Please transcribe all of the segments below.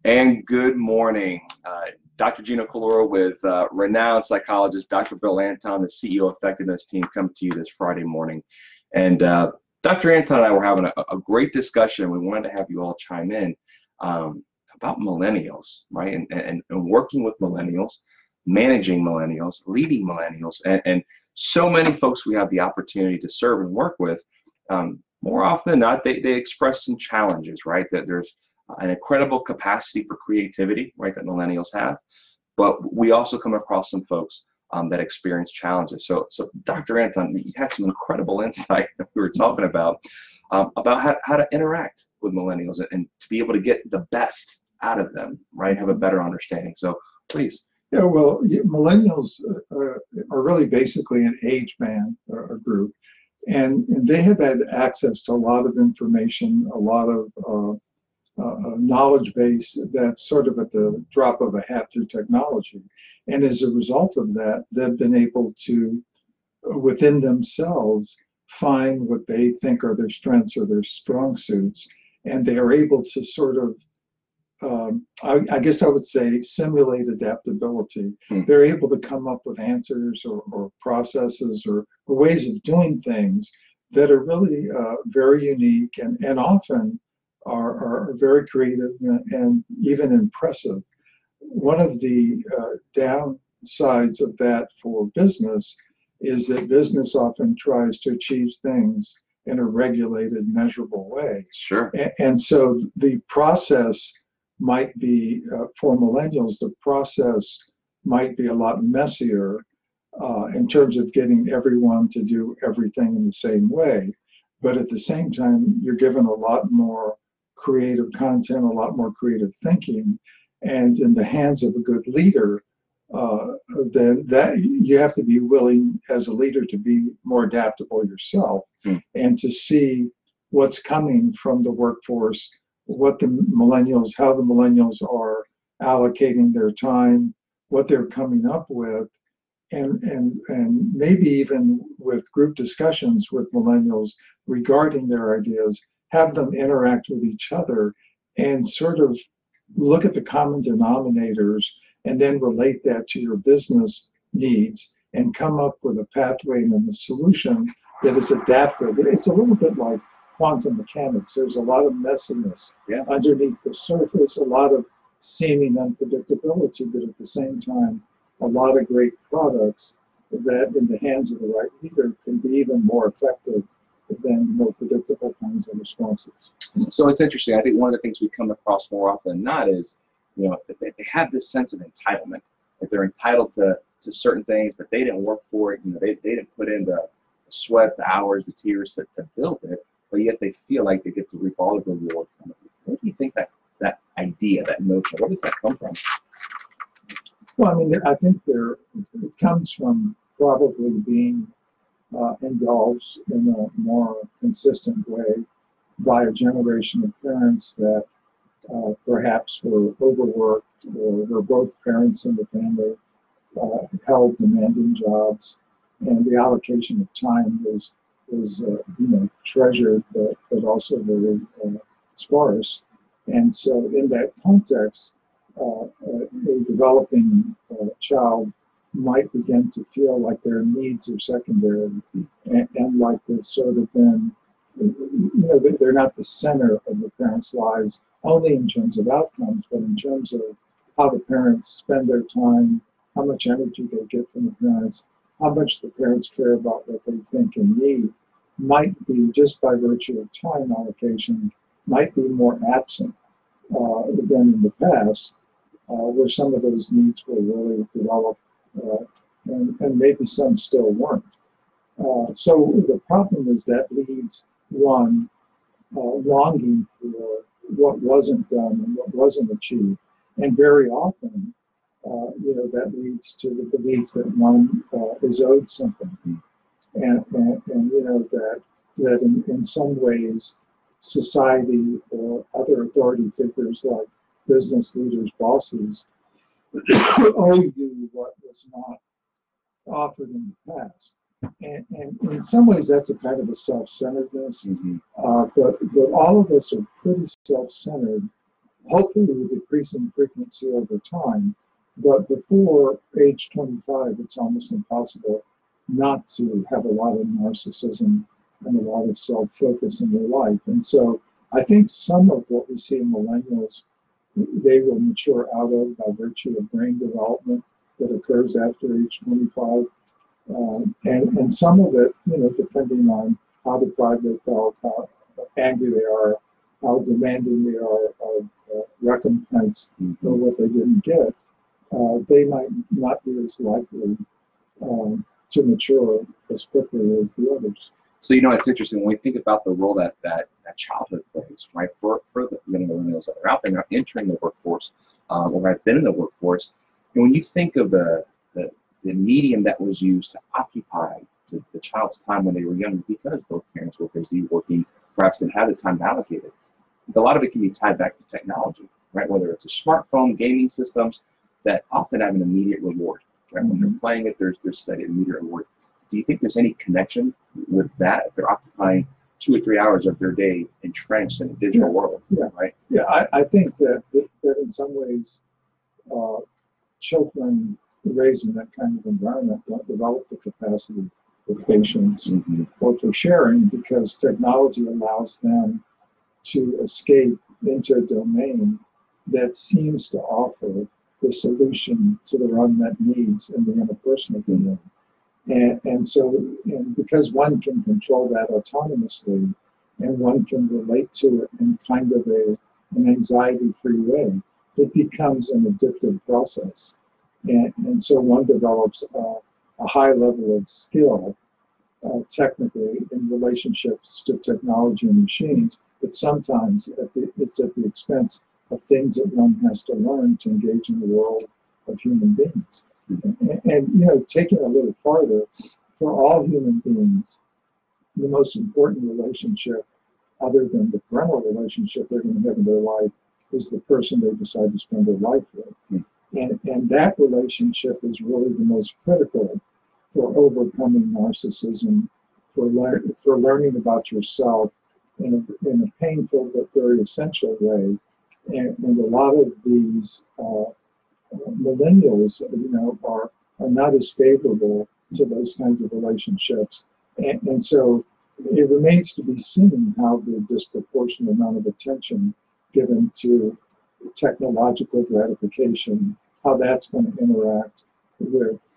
And good morning. Dr. Gino Collura with renowned psychologist Dr. Bill Anton, the CEO Effectiveness Team, come to you this Friday morning. And Dr. Anton and I were having a great discussion. We wanted to have you all chime in about millennials, right? And working with millennials, managing millennials, leading millennials, and so many folks we have the opportunity to serve and work with. More often than not, they express some challenges, right? That there's an incredible capacity for creativity, right, that millennials have. But we also come across some folks that experience challenges. So Dr. Anton, you had some incredible insight that we were talking about how to interact with millennials and to be able to get the best out of them, right, have a better understanding. So please. Yeah, well, millennials are really basically an age band or a group, and they have had access to a lot of information, a lot of knowledge base that's sort of at the drop of a hat through technology. And as a result of that, they've been able to, within themselves, find what they think are their strengths or their strong suits. And they are able to sort of, I guess I would say, simulate adaptability. They're able to come up with answers or processes or ways of doing things that are really very unique and often are very creative and even impressive. One of the downsides of that for business is that business often tries to achieve things in a regulated, measurable way. Sure. And so the process might be, for millennials, the process might be a lot messier in terms of getting everyone to do everything in the same way. But at the same time, you're given a lot more creative content, a lot more creative thinking, and in the hands of a good leader, then that you have to be willing as a leader to be more adaptable yourself and to see what's coming from the workforce, what the millennials, how the millennials are allocating their time, what they're coming up with, and maybe even with group discussions with millennials regarding their ideas, have them interact with each other and sort of look at the common denominators and then relate that to your business needs and come up with a pathway and a solution that is adaptive. It's a little bit like quantum mechanics. There's a lot of messiness underneath the surface, a lot of seeming unpredictability, but at the same time, a lot of great products that in the hands of the right leader can be even more effective than more predictable kinds of responses. So it's interesting. I think one of the things we come across more often than not is, that they have this sense of entitlement, that they're entitled to certain things, but they didn't work for it. They didn't put in the sweat, the hours, the tears to build it, but yet they feel like they get to reap all of the reward from it. Where do you think that idea, that notion, where does that come from? Well, I mean, I think it comes from probably being indulged in a more consistent way by a generation of parents that perhaps were overworked or were both parents in the family, held demanding jobs, and the allocation of time was treasured but also very sparse. And so in that context, a developing child might begin to feel like their needs are secondary and like they've sort of been, they're not the center of the parents' lives, only in terms of outcomes, but in terms of how the parents spend their time, how much energy they get from the parents, how much the parents care about what they think and need, might be, just by virtue of time allocation, might be more absent than in the past, where some of those needs were really developed, and maybe some still weren't. So the problem is that leads one longing for what wasn't done and what wasn't achieved, and very often, that leads to the belief that one is owed something, and that in some ways, society or other authority figures like business leaders, bosses, owe you what was not offered in the past. And in some ways, that's a kind of a self-centeredness. But all of us are pretty self-centered hopefully with decreasing frequency over time. But before age 25, it's almost impossible not to have a lot of narcissism and a lot of self-focus in their life. And so I think some of what we see in millennials, they will mature out of by virtue of brain development that occurs after age 25. And some of it, depending on how deprived they felt, how angry they are, how demanding they are of recompense for what they didn't get, they might not be as likely to mature as quickly as the others. So, it's interesting when we think about the role that childhood plays, right? For the many millennials that are out there now entering the workforce, or have been in the workforce, and when you think of the medium that was used to occupy the child's time when they were young, because both parents were busy working, perhaps didn't have the time to allocate it, a lot of it can be tied back to technology, right? Whether it's a smartphone, gaming systems that often have an immediate reward, right? When they're playing it, there's that immediate reward. Do you think there's any connection with that if they're occupying 2 or 3 hours of their day entrenched in a digital world, right? Yeah, I think that in some ways, children raised in that kind of environment don't develop the capacity for patience or for sharing, because technology allows them to escape into a domain that seems to offer the solution to their unmet needs in the interpersonal domain. And because one can control that autonomously, and one can relate to it in kind of an anxiety-free way, it becomes an addictive process. And so one develops a high level of skill technically in relationships to technology and machines, but sometimes it's at the expense of things that one has to learn to engage in the world of human beings. And taking it a little farther, for all human beings, the most important relationship, other than the parental relationship they're going to have in their life, is the person they decide to spend their life with. And that relationship is really the most critical for overcoming narcissism, for learning about yourself in a painful but very essential way. And a lot of these millennials, are not as favorable to those kinds of relationships. And so it remains to be seen how the disproportionate amount of attention given to technological gratification, how that's going to interact with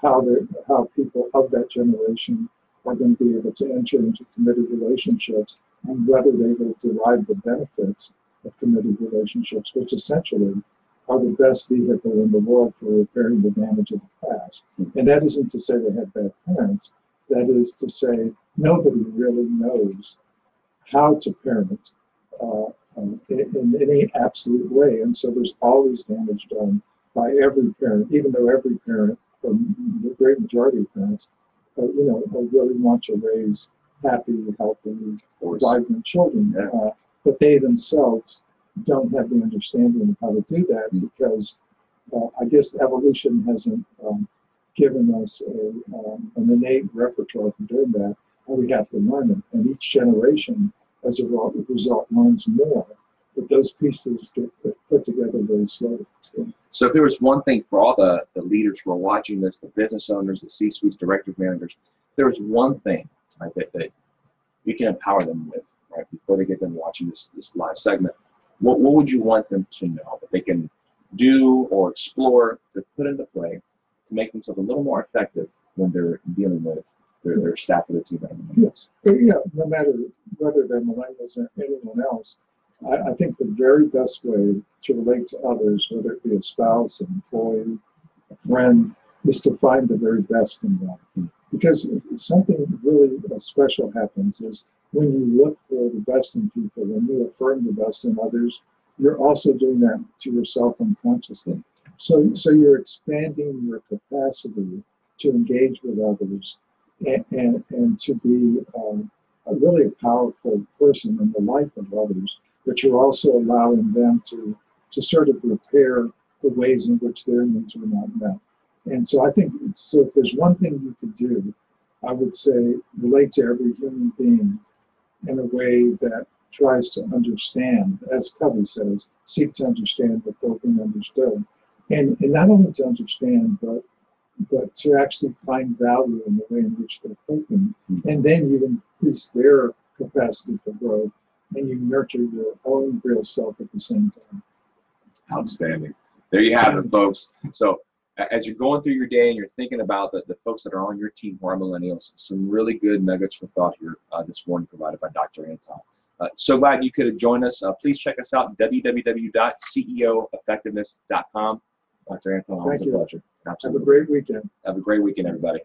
how people of that generation are going to be able to enter into committed relationships, and whether they will derive the benefits of committed relationships, which essentially are the best vehicle in the world for repairing the damage of the past. And that isn't to say they had bad parents. That is to say nobody really knows how to parent in any absolute way. And so there's always damage done by every parent, even though every parent, or the great majority of parents, really want to raise happy, healthy, vibrant children. But they themselves don't have the understanding of how to do that, because I guess evolution hasn't given us an innate repertoire for doing that, and we have to learn it. And each generation, as a result, learns more. But those pieces get put together very slowly. So if there was one thing for all the leaders who are watching this, the business owners, the C-suites, directors, managers, if there was one thing, right, that we can empower them with, right, before they get done watching this live segment, what would you want them to know that they can do or explore to put into play to make themselves a little more effective when they're dealing with their staff or their team members? Yeah, no matter whether they're millennials or anyone else, I think the very best way to relate to others, whether it be a spouse, an employee, a friend, is to find the very best in them. Because something really special happens is when you look for the best in people, when you affirm the best in others, you're also doing that to yourself unconsciously. So you're expanding your capacity to engage with others and to be a really powerful person in the life of others, but you're also allowing them to sort of repair the ways in which their needs were not met. And so I think, so if there's one thing you could do, I would say relate to every human being in a way that tries to understand, as Covey says, seek to understand before being understood. And not only to understand, but to actually find value in the way in which they're coping. And then you increase their capacity for growth, and you nurture your own real self at the same time. Outstanding. There you have it, folks. So as you're going through your day and you're thinking about the folks that are on your team who are millennials, some really good nuggets for thought here this morning provided by Dr. Anton. So glad you could have joined us. Please check us out, www.ceoeffectiveness.com. Dr. Anton, always a pleasure. Absolutely. Have a great weekend. Have a great weekend, everybody.